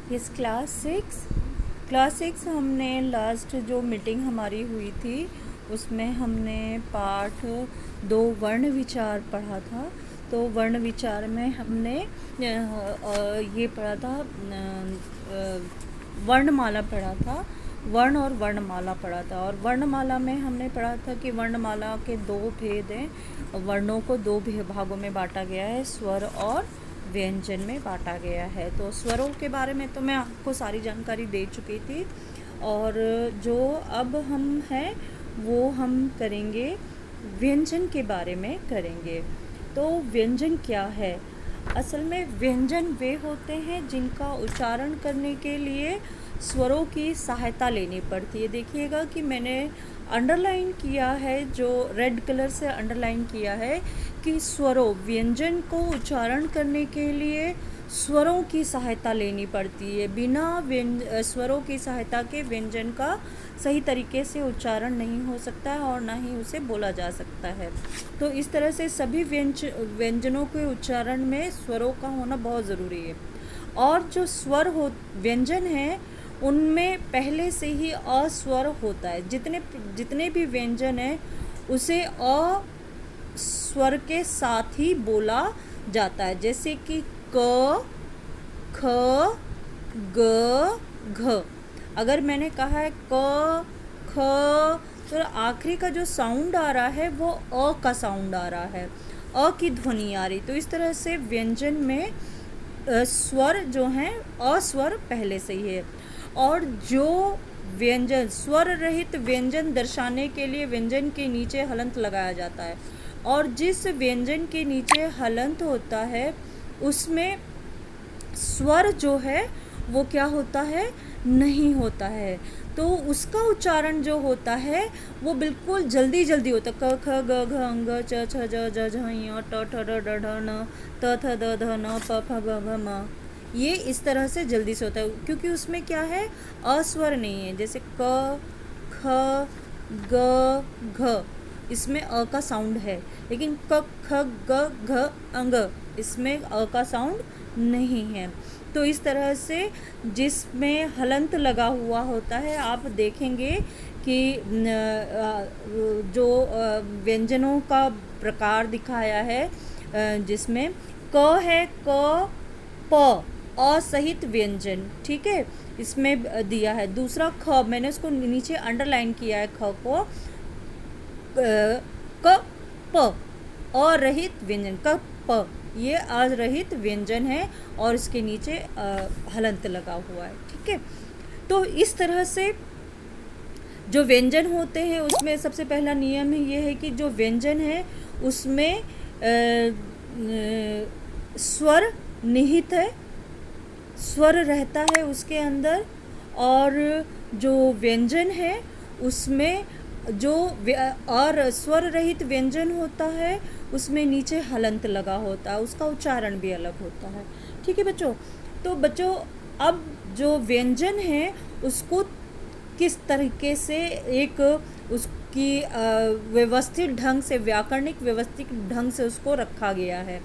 इस क्लास 6 हमने लास्ट जो मीटिंग हमारी हुई थी उसमें हमने पाठ 2 वर्ण विचार पढ़ा था। तो वर्ण विचार में हमने ये पढ़ा था, वर्णमाला पढ़ा था, वर्ण और वर्णमाला पढ़ा था। और वर्णमाला में हमने पढ़ा था कि वर्णमाला के 2 भेद हैं। वर्णों को 2 भागों में बांटा गया है, स्वर और व्यंजन में बांटा गया है। तो स्वरों के बारे में तो मैं आपको सारी जानकारी दे चुकी थी, और जो अब हम हैं वो हम करेंगे व्यंजन के बारे में करेंगे। तो व्यंजन क्या है? असल में व्यंजन वे होते हैं जिनका उच्चारण करने के लिए स्वरों की सहायता लेनी पड़ती है। देखिएगा कि मैंने अंडरलाइन किया है, जो रेड कलर से अंडरलाइन किया है कि स्वरों, व्यंजन को उच्चारण करने के लिए स्वरों की सहायता लेनी पड़ती है। बिना स्वरों की सहायता के व्यंजन का सही तरीके से उच्चारण नहीं हो सकता है और ना ही उसे बोला जा सकता है। तो इस तरह से सभी व्यंजनों के उच्चारण में स्वरों का होना बहुत ज़रूरी है। और जो व्यंजन हैं उनमें पहले से ही अस्वर होता है। जितने भी व्यंजन हैं उसे अ स्वर के साथ ही बोला जाता है, जैसे कि क, ख, ग, घ। अगर मैंने कहा है क, ख, तो आखिरी का जो साउंड आ रहा है वो अ का साउंड आ रहा है, अ की ध्वनि आ रही। तो इस तरह से व्यंजन में स्वर जो हैं अस्वर पहले से ही है। और जो व्यंजन, स्वर रहित व्यंजन दर्शाने के लिए व्यंजन के नीचे हलंत लगाया जाता है, और जिस व्यंजन के नीचे हलंत होता है उसमें स्वर जो है वो क्या होता है, नहीं होता है। तो उसका उच्चारण जो होता है वो बिल्कुल जल्दी जल्दी होता है। क, ख, ग, घ, अंग, च, छ, ज, ज, झ, ञ, ट, ठ, ड, ढ, न, त, थ, द, ध, न, प, फ, ग, घ, म। ये इस तरह से जल्दी से होता है क्योंकि उसमें क्या है, अस्वर नहीं है। जैसे क, ख, ग, घ, इसमें अ का साउंड है, लेकिन क, ख, ग, घ, अंग, इसमें अ का साउंड नहीं है। तो इस तरह से जिसमें हलंत लगा हुआ होता है, आप देखेंगे कि जो व्यंजनों का प्रकार दिखाया है, जिसमें क है, क, प, अ सहित व्यंजन, ठीक है, इसमें दिया है। दूसरा ख, मैंने उसको नीचे अंडरलाइन किया है, ख को, क, प, अरहित व्यंजन, क, प, ये अरहित व्यंजन है और इसके नीचे हलंत लगा हुआ है, ठीक है। तो इस तरह से जो व्यंजन होते हैं उसमें सबसे पहला नियम है ये है कि जो व्यंजन है उसमें स्वर निहित है, स्वर रहता है उसके अंदर। और जो व्यंजन है उसमें जो और स्वर रहित व्यंजन होता है उसमें नीचे हलंत लगा होता है, उसका उच्चारण भी अलग होता है, ठीक है बच्चों। तो बच्चों, अब जो व्यंजन है उसको किस तरीके से एक उसकी व्यवस्थित ढंग से, व्याकरणिक व्यवस्थित ढंग से उसको रखा गया है,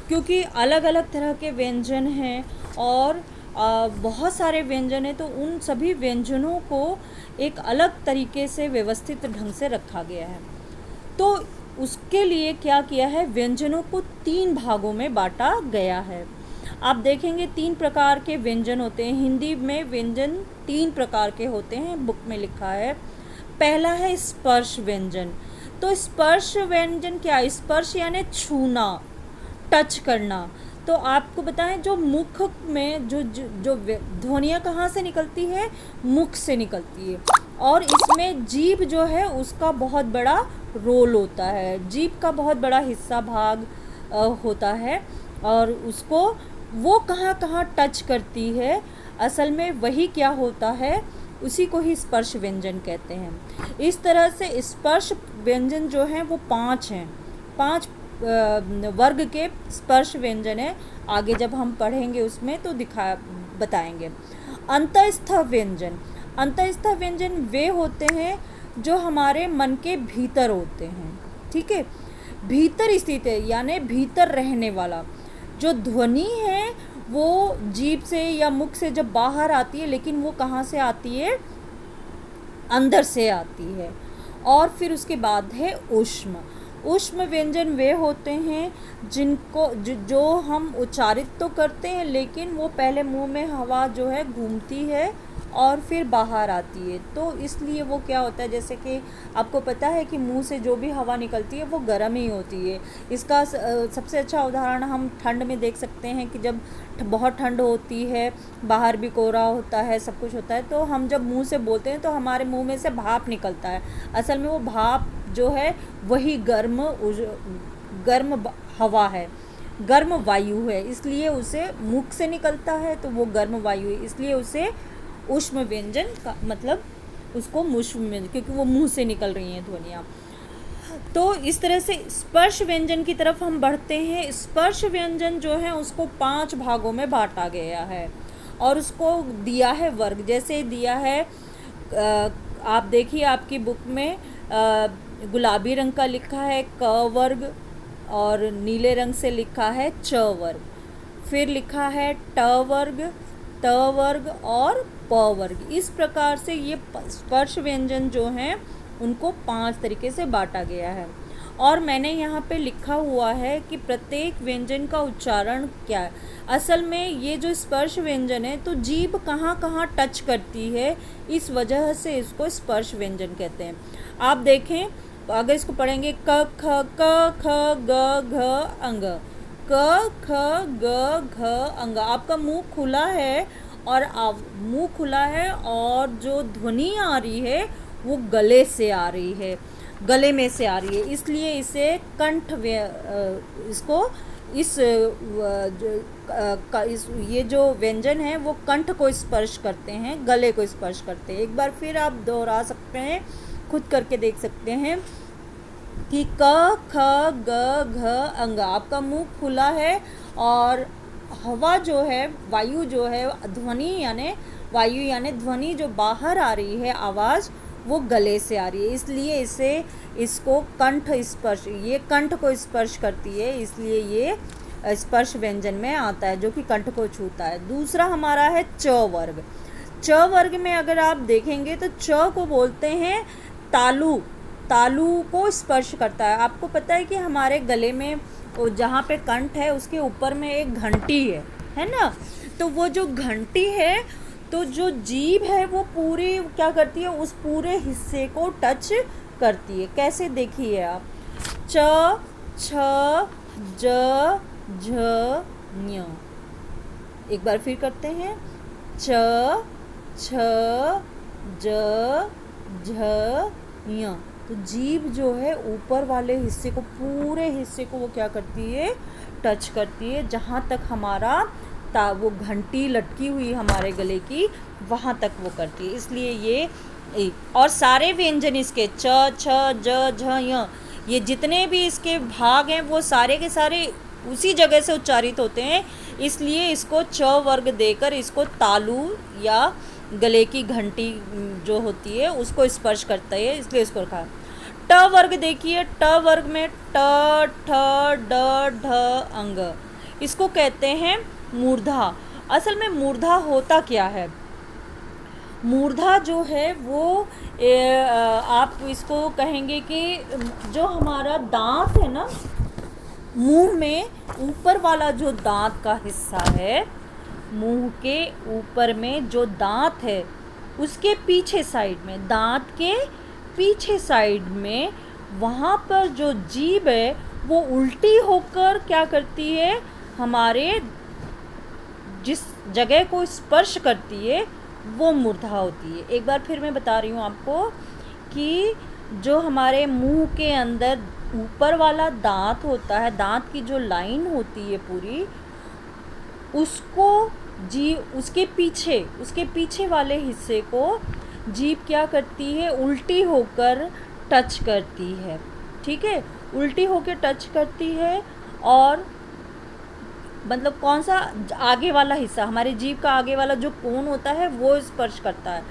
क्योंकि अलग अलग तरह के व्यंजन हैं और बहुत सारे व्यंजन हैं। तो उन सभी व्यंजनों को एक अलग तरीके से व्यवस्थित ढंग से रखा गया है। तो उसके लिए क्या किया है, व्यंजनों को 3 भागों में बांटा गया है। आप देखेंगे 3 प्रकार के व्यंजन होते हैं। हिंदी में व्यंजन 3 प्रकार के होते हैं, बुक में लिखा है। पहला है स्पर्श व्यंजन। तो स्पर्श व्यंजन क्या? स्पर्श यानी छूना, टच करना। तो आपको बताएं, जो मुख में जो ध्वनियाँ कहाँ से निकलती है, मुख से निकलती है, और इसमें जीभ जो है उसका बहुत बड़ा रोल होता है, जीभ का बहुत बड़ा हिस्सा भाग होता है, और उसको वो कहाँ कहाँ टच करती है, असल में वही क्या होता है, उसी को ही स्पर्श व्यंजन कहते हैं। इस तरह से स्पर्श व्यंजन जो हैं वो 5 हैं, 5 वर्ग के स्पर्श व्यंजन है। आगे जब हम पढ़ेंगे उसमें तो बताएंगे। अंतःस्थ व्यंजन, अंतःस्थ व्यंजन वे होते हैं जो हमारे मन के भीतर होते हैं, ठीक है, भीतर स्थित है, यानी भीतर रहने वाला। जो ध्वनि है वो जीभ से या मुख से जब बाहर आती है, लेकिन वो कहाँ से आती है, अंदर से आती है। और फिर उसके बाद है ऊष्म। ऊष्म व्यंजन वे होते हैं जिनको जो हम उच्चारित तो करते हैं, लेकिन वो पहले मुंह में हवा जो है घूमती है और फिर बाहर आती है। तो इसलिए वो क्या होता है, जैसे कि आपको पता है कि मुंह से जो भी हवा निकलती है वो गर्म ही होती है। इसका सबसे अच्छा उदाहरण हम ठंड में देख सकते हैं कि जब बहुत ठंड होती है, बाहर भी कोहरा होता है, सब कुछ होता है, तो हम जब मुंह से बोलते हैं तो हमारे मुंह में से भाप निकलता है। असल में वो भाप जो है वही गर्म हवा है, गर्म वायु है, इसलिए उसे मुख से निकलता है तो वो गर्म वायु है, इसलिए उसे ऊष्म व्यंजन का मतलब उसको मुष्म में, क्योंकि वो मुंह से निकल रही हैं ध्वनियाँ। तो इस तरह से स्पर्श व्यंजन की तरफ हम बढ़ते हैं। स्पर्श व्यंजन जो है उसको 5 भागों में बांटा गया है और उसको दिया है वर्ग। जैसे दिया है, आप देखिए आपकी बुक में गुलाबी रंग का लिखा है क वर्ग और नीले रंग से लिखा है च वर्ग, फिर लिखा है ट वर्ग, त वर्ग और प वर्ग। इस प्रकार से ये स्पर्श व्यंजन जो हैं उनको 5 तरीके से बांटा गया है। और मैंने यहाँ पे लिखा हुआ है कि प्रत्येक व्यंजन का उच्चारण क्या है। असल में ये जो स्पर्श व्यंजन है तो जीभ कहाँ कहाँ टच करती है, इस वजह से इसको स्पर्श व्यंजन कहते हैं। आप देखें, अगर इसको पढ़ेंगे क ख क ख ग घ अंग, क ख ग घ अंग, आपका मुंह खुला है और मुंह खुला है और जो ध्वनि आ रही है वो गले से आ रही है, गले में से आ रही है, इसलिए इसे इसको ये जो व्यंजन है वो कंठ को स्पर्श करते हैं, गले को स्पर्श करते हैं। एक बार फिर आप दोहरा सकते हैं, खुद करके देख सकते हैं कि क ख ग घ अंग, आपका मुंह खुला है और हवा जो है, वायु जो है, वायु यानी ध्वनि जो बाहर आ रही है, आवाज़, वो गले से आ रही है, इसलिए इसको कंठ स्पर्श, ये कंठ को स्पर्श करती है, इसलिए ये स्पर्श व्यंजन में आता है जो कि कंठ को छूता है। दूसरा हमारा है च वर्ग। च वर्ग में अगर आप देखेंगे तो च को बोलते हैं तालु, तालु को स्पर्श करता है। आपको पता है कि हमारे गले में जहाँ पे कंठ है उसके ऊपर में एक घंटी है ना, तो वो जो घंटी है, तो जो जीभ है वो पूरी क्या करती है, उस पूरे हिस्से को टच करती है। कैसे, देखिए आप, च छ ज झ ञ। एक बार फिर करते हैं, च छ ज झ ञ। तो जीभ जो है ऊपर वाले हिस्से को, पूरे हिस्से को वो क्या करती है, टच करती है, जहाँ तक हमारा वो घंटी लटकी हुई हमारे गले की, वहाँ तक वो करती है, इसलिए ये। और सारे व्यंजन इसके च छ ज झ य, ये जितने भी इसके भाग हैं वो सारे के सारे उसी जगह से उच्चारित होते हैं, इसलिए इसको च वर्ग देकर इसको तालु या गले की घंटी जो होती है उसको स्पर्श करता है, इसलिए इसको रखा। ट वर्ग देखिए, ट वर्ग में ट ठ ड ढ अंग, इसको कहते हैं मूर्धा। असल में मूर्धा होता क्या है, मूर्धा जो है वो आप इसको कहेंगे कि जो हमारा दांत है ना, मुंह में ऊपर वाला जो दांत का हिस्सा है, मुंह के ऊपर में जो दांत है उसके पीछे साइड में, दांत के पीछे साइड में, वहाँ पर जो जीभ है वो उल्टी होकर क्या करती है, हमारे जिस जगह को स्पर्श करती है वो मूर्धा होती है। एक बार फिर मैं बता रही हूँ आपको कि जो हमारे मुंह के अंदर ऊपर वाला दांत होता है, दांत की जो लाइन होती है पूरी, उसको उसके पीछे वाले हिस्से को जीभ क्या करती है, उल्टी होकर टच करती है। ठीक है, उल्टी होकर टच करती है, और मतलब कौन सा, आगे वाला हिस्सा, हमारे जीभ का आगे वाला जो कोन होता है वो स्पर्श करता है,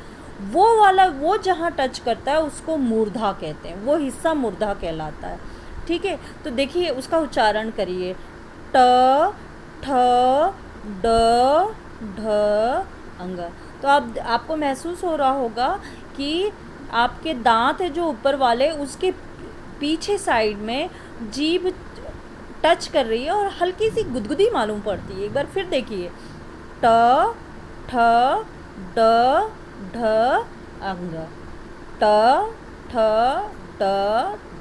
वो जहाँ टच करता है उसको मूर्धा कहते हैं, वो हिस्सा मूर्धा कहलाता है। ठीक है, तो देखिए उसका उच्चारण करिए, ट ठ ड ढ अंग। तो अब आपको महसूस हो रहा होगा कि आपके दांत है जो ऊपर वाले, उसके पीछे साइड में जीभ टच कर रही है और हल्की सी गुदगुदी मालूम पड़ती है। एक बार फिर देखिए, ट ठ ड ढ अंग, ट ठ ड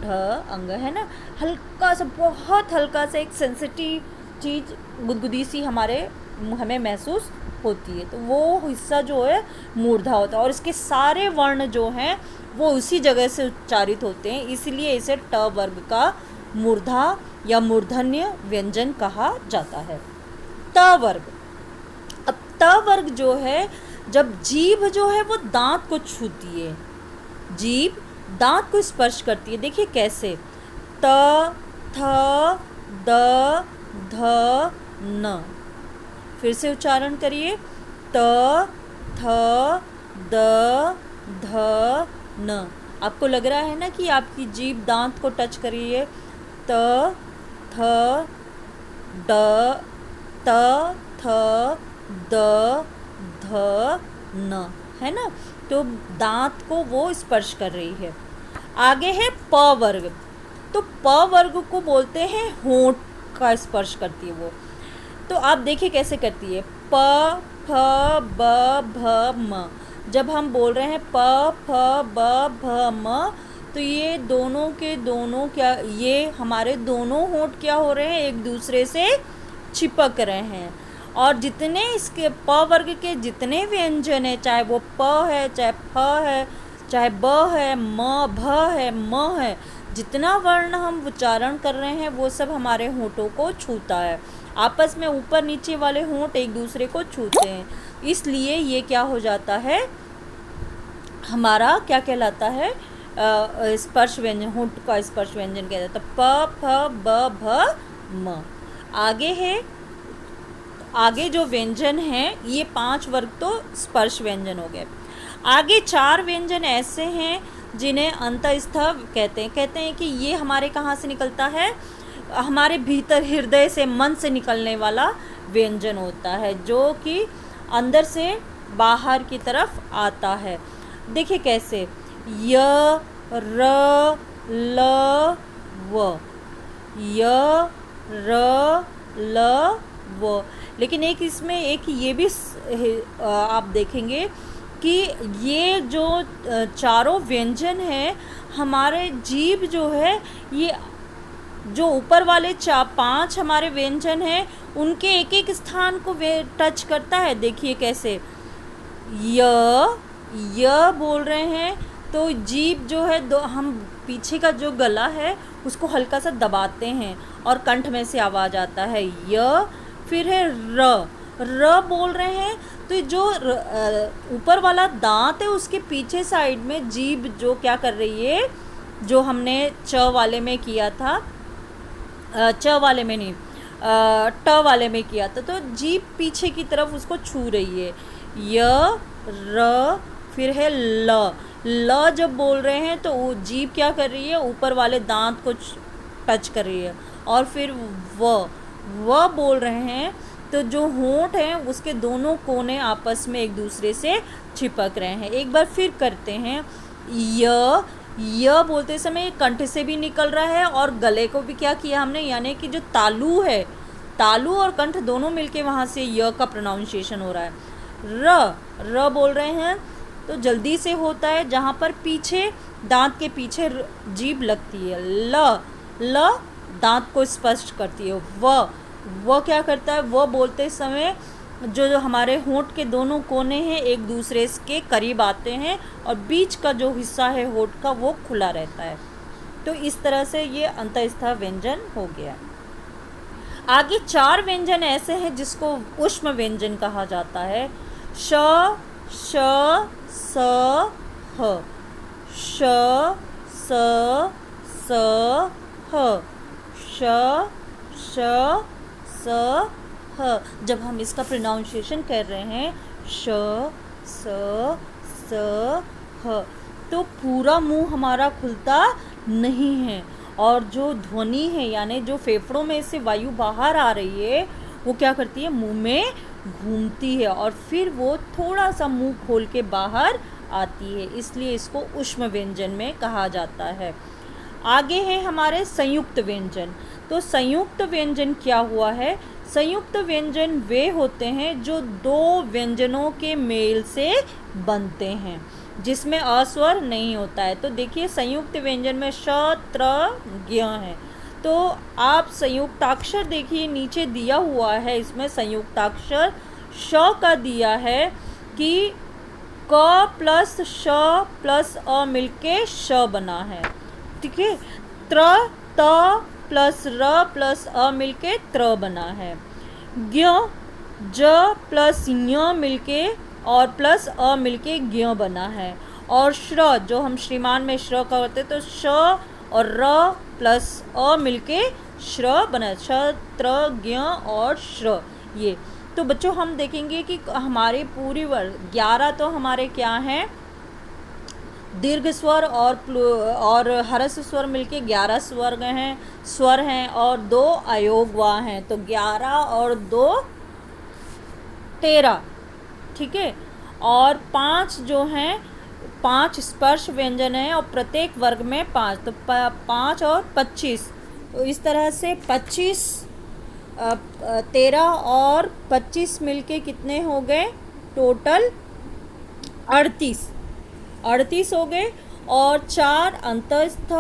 ढ अंग, है ना। हल्का सा, बहुत हल्का सा एक सेंसिटिव चीज़ गुदगुदी सी हमें महसूस होती है। तो वो हिस्सा जो है मूर्धा होता है और इसके सारे वर्ण जो हैं वो उसी जगह से उच्चारित होते हैं, इसलिए इसे ट वर्ग का मूर्धा या मूर्धन्य व्यंजन कहा जाता है। त वर्ग। अब त वर्ग जो है, जब जीभ जो है वो दांत को छूती है, जीभ दांत को स्पर्श करती है। देखिए कैसे, त थ द ध न। फिर से उच्चारण करिए, त थ द ध न। आपको लग रहा है ना कि आपकी जीभ दांत को टच कर रही है। त थ ड त थ द ध न, है ना। तो दांत को वो स्पर्श कर रही है। आगे है प वर्ग। तो प वर्ग को बोलते हैं होंठ का स्पर्श करती है वो। तो आप देखिए कैसे करती है, प फ ब भ म। जब हम बोल रहे हैं प फ ब भ म, तो ये दोनों के दोनों क्या, ये हमारे दोनों होंठ क्या हो रहे हैं, एक दूसरे से चिपक रहे हैं। और जितने इसके प वर्ग के जितने व्यंजन है, चाहे वो प है, चाहे फ है, चाहे ब है, म भ है, म है, जितना वर्ण हम उच्चारण कर रहे हैं वो सब हमारे होंठों को छूता है। आपस में ऊपर नीचे वाले होंठ एक दूसरे को छूते हैं, इसलिए ये क्या हो जाता है, हमारा क्या कहलाता है, स्पर्श व्यंजन, होंठ का स्पर्श व्यंजन कहता है। तो प फ ब भ म। आगे है, आगे जो व्यंजन हैं ये 5 वर्ग तो स्पर्श व्यंजन हो गए। आगे 4 व्यंजन ऐसे हैं जिन्हें अंतस्थ कहते हैं कि ये हमारे कहाँ से निकलता है, हमारे भीतर हृदय से, मन से निकलने वाला व्यंजन होता है, जो कि अंदर से बाहर की तरफ आता है। देखिए कैसे, य र ल व, य र ल व। लेकिन एक इसमें एक ये भी आप देखेंगे कि ये जो चारों व्यंजन हैं, हमारे जीभ जो है, ये जो ऊपर वाले 5 हमारे व्यंजन हैं उनके एक एक स्थान को वे टच करता है। देखिए कैसे, य बोल रहे हैं तो जीभ जो है, हम पीछे का जो गला है उसको हल्का सा दबाते हैं और कंठ में से आवाज़ आता है य। फिर है र बोल रहे हैं तो जो ऊपर वाला दांत है उसके पीछे साइड में जीभ जो क्या कर रही है, जो हमने च वाले में किया था, च वाले में नहीं, ट वाले में किया था, तो जीभ पीछे की तरफ उसको छू रही है, य र। फिर है ल जब बोल रहे हैं तो वो जीभ क्या कर रही है, ऊपर वाले दांत को टच कर रही है। और फिर व बोल रहे हैं तो जो होंठ हैं उसके दोनों कोने आपस में एक दूसरे से चिपक रहे हैं। एक बार फिर करते हैं, य बोलते समय कंठ से भी निकल रहा है और गले को भी क्या किया हमने, यानी कि जो तालु है, तालु और कंठ दोनों मिलके वहाँ से य का प्रोनाउंसिएशन हो रहा है। र बोल रहे हैं तो जल्दी से होता है, जहाँ पर पीछे दांत के पीछे जीभ लगती है। ल दांत को स्पष्ट करती है। वो क्या करता है, वो बोलते समय जो हमारे होंठ के दोनों कोने हैं एक दूसरे के करीब आते हैं और बीच का जो हिस्सा है होंठ का वो खुला रहता है। तो इस तरह से ये अंतस्थ व्यंजन हो गया। आगे 4 व्यंजन ऐसे हैं जिसको ऊष्म व्यंजन कहा जाता है। श श स ह, श स स ह, श श स ह। जब हम इसका प्रोनाउंसिएशन कर रहे हैं श स स ह, तो पूरा मुंह हमारा खुलता नहीं है और जो ध्वनि है, यानी जो फेफड़ों में से वायु बाहर आ रही है, वो क्या करती है, मुंह में घूमती है और फिर वो थोड़ा सा मुंह खोल के बाहर आती है, इसलिए इसको ऊष्म व्यंजन में कहा जाता है। आगे है हमारे संयुक्त व्यंजन। तो संयुक्त व्यंजन क्या हुआ है, संयुक्त व्यंजन वे होते हैं जो दो व्यंजनों के मेल से बनते हैं, जिसमें अस्वर नहीं होता है। तो देखिए संयुक्त व्यंजन में श, त्र, ज्ञ है। तो आप संयुक्ताक्षर देखिए नीचे दिया हुआ है, इसमें संयुक्ताक्षर श का दिया है कि क प्लस श प्लस अ मिलके श बना है, ठीक है। त्र, त प्लस र प्लस अ मिलके त्र बना है। ज्ञ, ज प्लस ञ मिलके और प्लस अ मिलके ज्ञ बना है। और श्र, जो हम श्रीमान में श्र का करते तो श और र प्लस अ मिलके श्र बना है, श, त्र, ज्ञ और श्र। ये तो बच्चों हम देखेंगे कि हमारे पूरी वर्ग 11 तो हमारे क्या हैं, दीर्घ स्वर और हरस स्वर मिलके 11 स्वर हैं और 2 अयोग वा हैं। तो 11 और 2 13, ठीक है। और 5 जो हैं, 5 स्पर्श व्यंजन हैं और प्रत्येक वर्ग में 5, तो 5 और 25, तो इस तरह से 25 13 और 25 मिलके कितने हो गए, टोटल 38 हो गए। और 4 अंतस्थ,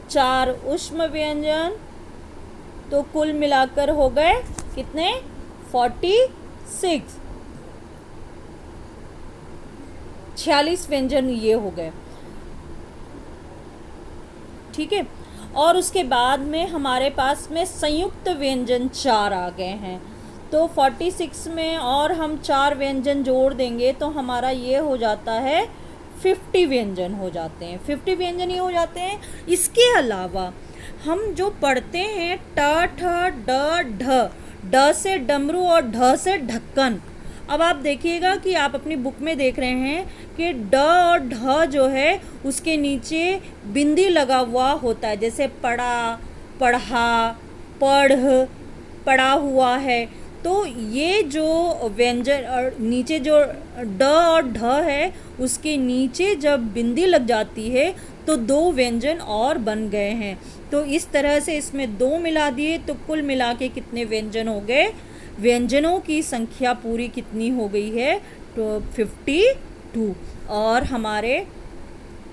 4 ऊष्म व्यंजन, तो कुल मिलाकर हो गए कितने, 46 व्यंजन ये हो गए, ठीक है। और उसके बाद में हमारे पास में संयुक्त व्यंजन 4 आ गए हैं। तो 46 में और हम 4 व्यंजन जोड़ देंगे तो हमारा ये हो जाता है 50 व्यंजन हो जाते हैं, 50 व्यंजन ये हो जाते हैं। इसके अलावा हम जो पढ़ते हैं ट, ठ, ड, ढ, ड से डमरू और ढ से ढक्कन। अब आप देखिएगा कि आप अपनी बुक में देख रहे हैं कि ड और ढ जो है उसके नीचे बिंदी लगा हुआ होता है, जैसे पढ़ा, पढ़ा, पढ़, पढ़ा हुआ है। तो ये जो व्यंजन और नीचे जो ड और ढ है उसके नीचे जब बिंदी लग जाती है तो 2 व्यंजन और बन गए हैं। तो इस तरह से इसमें 2 मिला दिए तो कुल मिला के कितने व्यंजन हो गए, व्यंजनों की संख्या पूरी कितनी हो गई है, तो 52। और हमारे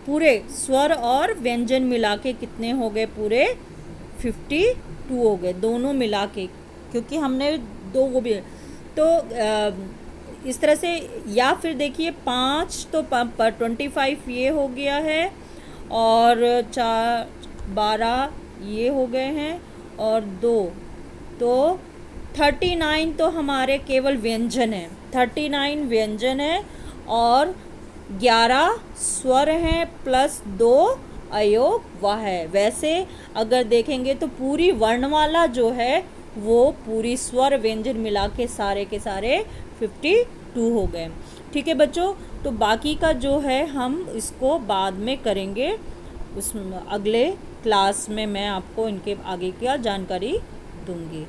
पूरे स्वर और व्यंजन मिला के कितने हो गए, पूरे 52 हो गए दोनों मिला के, क्योंकि हमने 2 को भी। तो इस तरह से, या फिर देखिए 5 तो 25 ये हो गया है और 4 12 ये हो गए हैं और 2 तो 39 तो हमारे केवल व्यंजन है, 39 व्यंजन है और 11 स्वर हैं प्लस 2 अयोग वह है। वैसे अगर देखेंगे तो पूरी वर्णमाला जो है वो पूरी स्वर व्यंजन मिला के सारे 52 हो गए, ठीक है बच्चों। तो बाकी का जो है हम इसको बाद में करेंगे, उस अगले क्लास में मैं आपको इनके आगे की जानकारी दूंगी।